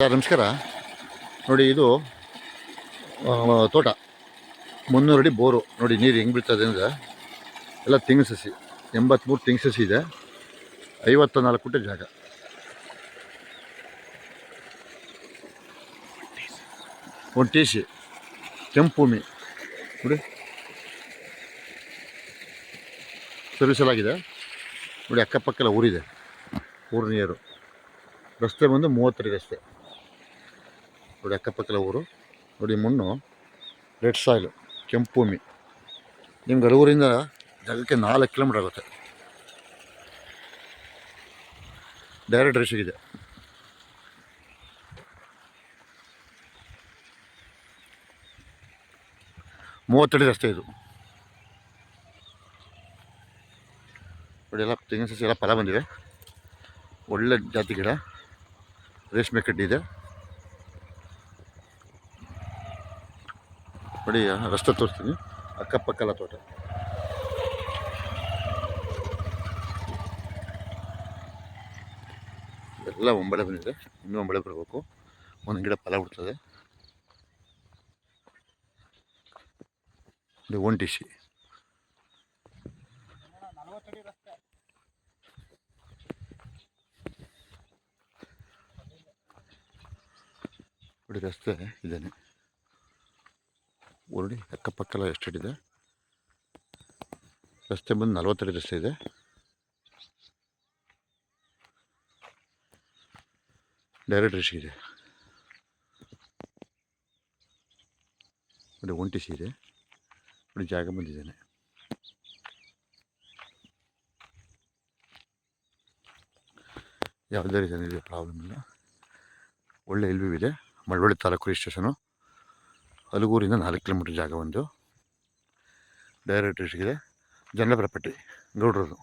ನಮಸ್ಕಾರ. ನೋಡಿ, ಇದು ತೋಟ 300 ಅಡಿ ಬೋರು. ನೋಡಿ ನೀರು ಹೆಂಗೆ ಬೀಳ್ತದೆ ಅಂದರೆ ಎಲ್ಲ ತೆಂಗಿನ ಸಸಿ. 83 ತೆಂಗಿನ ಸಸಿ ಇದೆ. 54 ಗುಂಟೆ ಜಾಗ. ಒಂದು ಟಿ ಸಿ ಕೆಂಪು ಭೂಮಿ ನೋಡಿ, ಸರ್ವಿಸ್ ಎಲ್ಲ ಆಗಿದೆ. ನೋಡಿ, ಅಕ್ಕಪಕ್ಕೆಲ್ಲ ಊರಿದೆ. ಊರು ನೀರು ರಸ್ತೆ ಬಂದು 30 ಅಡಿ ರಸ್ತೆ. ನೋಡಿ, ಅಕ್ಕಪಕ್ಕೆಲ್ಲ ಊರು. ನೋಡಿ, ಮಣ್ಣು ರೆಡ್ ಸಾಯಿಲು, ಕೆಂಪು ಭೂಮಿ. ನಿಮ್ಗೆ ಅರೂರಿಂದ ಜಾಗಕ್ಕೆ 4 ಕಿಲೋಮೀಟರ್ ಆಗುತ್ತೆ. ಡೈರೆಕ್ಟ್ ರೇಷಿಗಿದೆ. ಮೂವತ್ತಡಿ ರಸ್ತೆ ಇದು. ನೋಡಿ, ಎಲ್ಲ ತೆಂಗಿನ ಸಸಿ ಎಲ್ಲ ಫಲ ಬಂದಿವೆ. ಒಳ್ಳೆ ಜಾತಿ ಗಿಡ, ರೇಷ್ಮೆ ಕಡ್ಡಿ ಇದೆ. ನೋಡಿ, ರಸ್ತೆ ತೋರಿಸ್ತೀನಿ. ಅಕ್ಕಪಕ್ಕೆಲ್ಲ ತೋಟ. ಎಲ್ಲ ಒಂಬಳೆ ಬಂದಿದೆ. ಇನ್ನೂ ಒಂಬಳೆ ಬರಬೇಕು. ಒಂದು ಗಿಡ ಫಲ ಬಿಡ್ತದೆ. ಇದು 1 ಟಿ ಸಿ. ನೋಡಿ, ರಸ್ತೆ ಇದೇನೆ. ನೋಡಿ, ಅಕ್ಕಪಕ್ಕೆಲ್ಲ ಎಷ್ಟಿದೆ. ರಸ್ತೆ ಬಂದು 40 ಅಡಿ ರಸ್ತೆ ಇದೆ. ಡೈರೆಕ್ಟ್ ರೇಷ್ ಇದೆ. ನೋಡಿ, 1 ಟಿ ಸಿ ಇದೆ. ನೋಡಿ, ಜಾಗ ಬಂದಿದ್ದೇನೆ. ಯಾವುದೇ ರೀತಿಯ ಪ್ರಾಬ್ಲಮ್ ಇಲ್ಲ. ಒಳ್ಳೆ ಎಲ್ ವಿ ಇದೆ. ಮಳವಳ್ಳಿ ತಾಲೂಕು ರಿಜಿಸ್ಟ್ರೇಷನು. ಹಲಗೂರಿಂದ 4 ಕಿಲೋಮೀಟರ್ ಜಾಗ ಒಂದು. ಡೈರೆಕ್ಟ್ ರೇಷಿಗಿದೆ. ಜನಪರಪಟ್ಟಿ ಗೌಡ್ರದು.